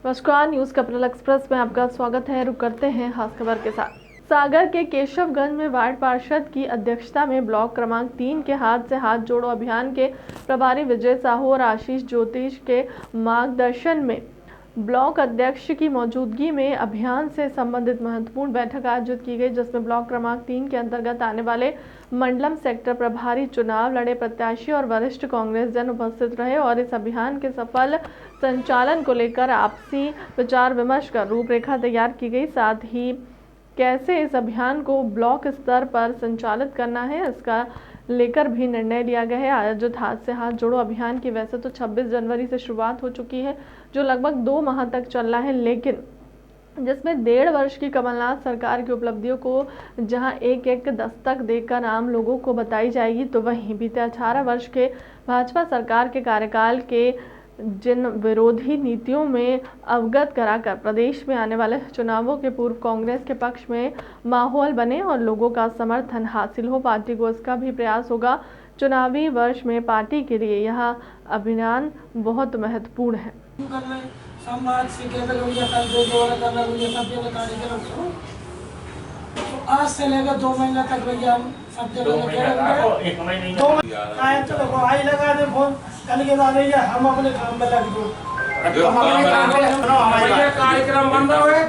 नमस्कार, news capital express में आपका स्वागत है। रुक करते हैं खास खबर के साथ। सागर के केशवगंज में वार्ड पार्षद की अध्यक्षता में ब्लॉक क्रमांक 3 के हाथ से हाथ जोड़ो अभियान के प्रभारी विजय साहू और आशीष ज्योतिष के मार्गदर्शन में ब्लॉक अध्यक्ष की मौजूदगी में अभियान से संबंधित महत्वपूर्ण बैठक आयोजित की गई, जिसमें ब्लॉक क्रमांक 3 के अंतर्गत आने वाले मंडलम सेक्टर प्रभारी चुनाव लड़े प्रत्याशी और वरिष्ठ कांग्रेस जन उपस्थित रहे और इस अभियान के सफल संचालन को लेकर आपसी विचार विमर्श कर रूपरेखा तैयार की गई। साथ ही कैसे इस अभियान को ब्लॉक स्तर पर संचालित करना है, इसका लेकर भी निर्णय लिया गया है। आयोजित हाथ से हाथ जोड़ो अभियान की वैसे तो 26 जनवरी से शुरुआत हो चुकी है, जो लगभग 2 माह तक चल रहा है, लेकिन जिसमें 1.5 वर्ष की कमलनाथ सरकार की उपलब्धियों को जहां एक एक दस्तक देकर आम लोगों को बताई जाएगी, तो वहीं बीते 18 वर्ष के भाजपा सरकार के कार्यकाल के जिन विरोधी नीतियों में अवगत कराकर प्रदेश में आने वाले चुनावों के पूर्व कांग्रेस के पक्ष में माहौल बने और लोगों का समर्थन हासिल हो। पार्टी को इसका भी प्रयास होगा। चुनावी वर्ष में पार्टी के लिए यह अभियान बहुत महत्वपूर्ण है। आज से लेकर 2 महीने तक भैया हम सब जगह आई लगा दे फोन कल के बाद हम अपने काम में लग दो कार्यक्रम बन रहा है।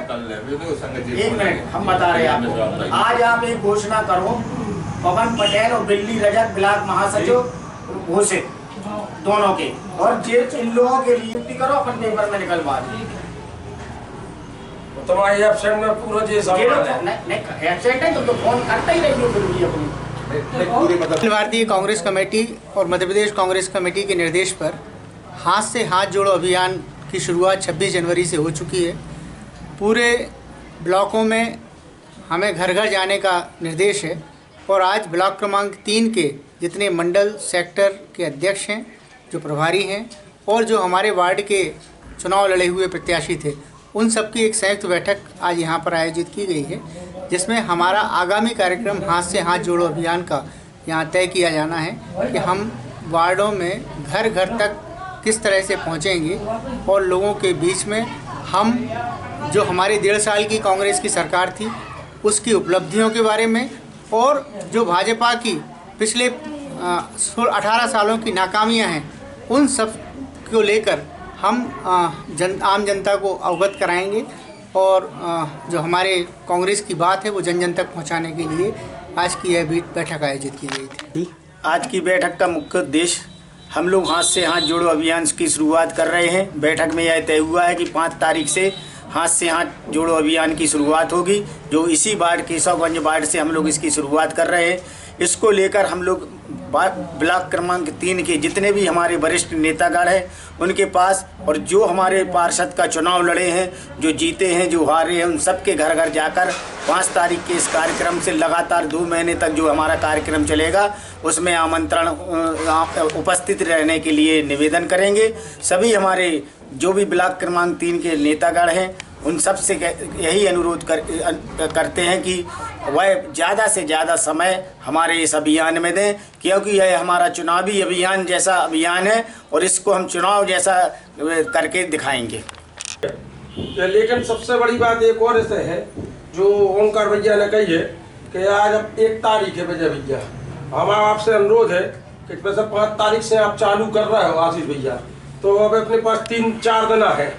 1 मिनट हम बता रहे हैं आपको। आज आप एक घोषणा करो, पवन पटेल और बिल्ली रजक ब्लॉक महासचिव घोषित दोनों के, और इन लोगों के लिए करो अपन पेपर में निकलवा दी। तुम्हारी एब्सेंट में पूरा जी एब्सेंट है तो फोन करता ही रही हो फिर भी अपनी। भारतीय कांग्रेस कमेटी और मध्य प्रदेश कांग्रेस कमेटी के निर्देश पर हाथ से हाथ जोड़ो अभियान की शुरुआत 26 जनवरी से हो चुकी है। पूरे ब्लॉकों में हमें घर घर जाने का निर्देश है और आज ब्लॉक क्रमांक 3 के जितने मंडल सेक्टर के अध्यक्ष हैं, जो प्रभारी हैं और जो हमारे वार्ड के चुनाव लड़े हुए प्रत्याशी थे, उन सब की एक संयुक्त बैठक आज यहाँ पर आयोजित की गई है, जिसमें हमारा आगामी कार्यक्रम हाथ से हाथ जोड़ो अभियान का यहाँ तय किया जाना है कि हम वार्डों में घर घर तक किस तरह से पहुँचेंगे और लोगों के बीच में हम जो हमारी 1.5 साल की कांग्रेस की सरकार थी उसकी उपलब्धियों के बारे में और जो भाजपा की पिछले 18 सालों की नाकामियाँ हैं उन सब को लेकर हम आम जनता को अवगत कराएंगे और जो हमारे कांग्रेस की बात है वो जन जन तक पहुंचाने के लिए आज की यह बैठक आयोजित की गई थी। आज की बैठक का मुख्य उद्देश्य, हम लोग हाथ से हाथ जोड़ो अभियान की शुरुआत कर रहे हैं। बैठक में यह तय हुआ है कि 5 तारीख से हाथ से हाथ जोड़ो अभियान की शुरुआत होगी, जो इसी वार्ड केशवगंज वार्ड से हम लोग इसकी शुरुआत कर रहे हैं। इसको लेकर हम लोग ब्लॉक क्रमांक 3 के जितने भी हमारे वरिष्ठ नेतागण हैं उनके पास, और जो हमारे पार्षद का चुनाव लड़े हैं, जो जीते हैं, जो हारे हैं, उन सबके घर घर जाकर 5 तारीख के इस कार्यक्रम से लगातार 2 महीने तक जो हमारा कार्यक्रम चलेगा उसमें आमंत्रण उपस्थित रहने के लिए निवेदन करेंगे। सभी हमारे जो भी ब्लॉक क्रमांक 3 के नेतागण हैं उन सब से यही अनुरोध करते हैं कि वह ज़्यादा से ज़्यादा समय हमारे इस अभियान में दें, क्योंकि यह हमारा चुनावी अभियान जैसा अभियान है और इसको हम चुनाव जैसा करके दिखाएंगे। लेकिन सबसे बड़ी बात एक और ऐसे है जो ओंकार भैया ने कही है कि आज अब 1 तारीख है भैया, हमारा आपसे अनुरोध है कि वैसे 5 तारीख से आप चालू कर रहे हो आशीष भैया, तो अब अपने पास 3-4 दिन है,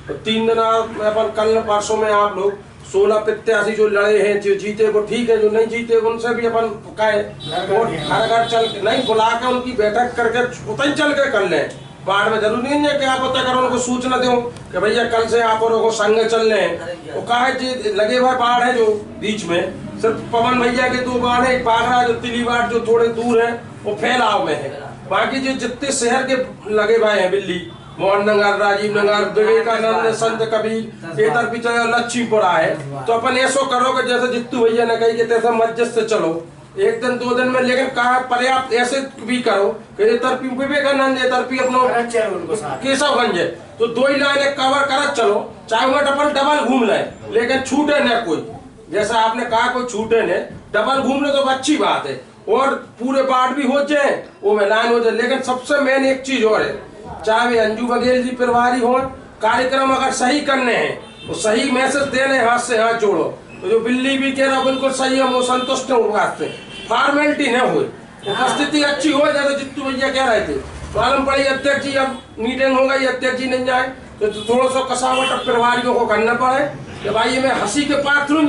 तो 3 दिन अपन कल परसों में आप लोग 16 प्रत्याशी जो लड़े हैं, जो जीते वो ठीक है, जो नहीं जीते उनसे भी अपन कहे घर घर चल के नहीं बुला के उनकी बैठक करके उतना चल के कर लें। बाढ़ में जरूरी नहीं है कि आप उतना करो, उनको सूचना दो कि भैया कल से आप और संग चल रहे हैं। वो कहा है लगे हुए बाढ़ है जो बीच में, सिर्फ पवन भैया के 2 बाढ़ है, एक बागरा जो तिली बाढ़ जो थोड़े दूर है वो फैलाव में है। बाकी जो जितने शहर के लगे हुए हैं, बिल्ली मोहन नगर, राजीव नगर, विवेकानंद, संत कबीर, इधर पीछे लक्ष्मीपुरा है, तो अपन ऐसा करो कि जैसे जित्तू भैया ने कही कि तैसा मस्जिद से चलो 1 दिन 2 दिन में, लेकिन कहा पर्याप्त ऐसे भी करो कि इधर विवेकानंद, इधर भी अपना केशवगंज है, तो 2 ही लाइन कवर कर चलो, चाहे वह डबल घूम ले, लेकिन छूटे न कोई। जैसा आपने कहा कोई छूटे न, डबल घूम ले तो अच्छी बात है और पूरे पार्ट भी हो जाए, वो में लाइन हो जाए। लेकिन सबसे मेन एक चीज और है, चाहे वे अंजू बघेल जी प्रभारी हो, कार्यक्रम अगर सही करने हैं तो सही मैसेज देने, हाथ से हाथ जोड़ो। तो जो बिल्ली भी कह रहा बिल्कुल सही है, वो संतुष्ट हूँ बात से। फॉर्मेलिटी न हो, उपस्थिति अच्छी हो, जैसे जित्तू भैया कह रहे थे। मालूम पड़ी अध्यक्ष जी अब मीटिंग हो गई, अध्यक्ष जी नहीं जाए तो थोड़ा सा कसावट प्रभारियों को करना पड़े कि भाई मैं हंसी के पात्र हूँ।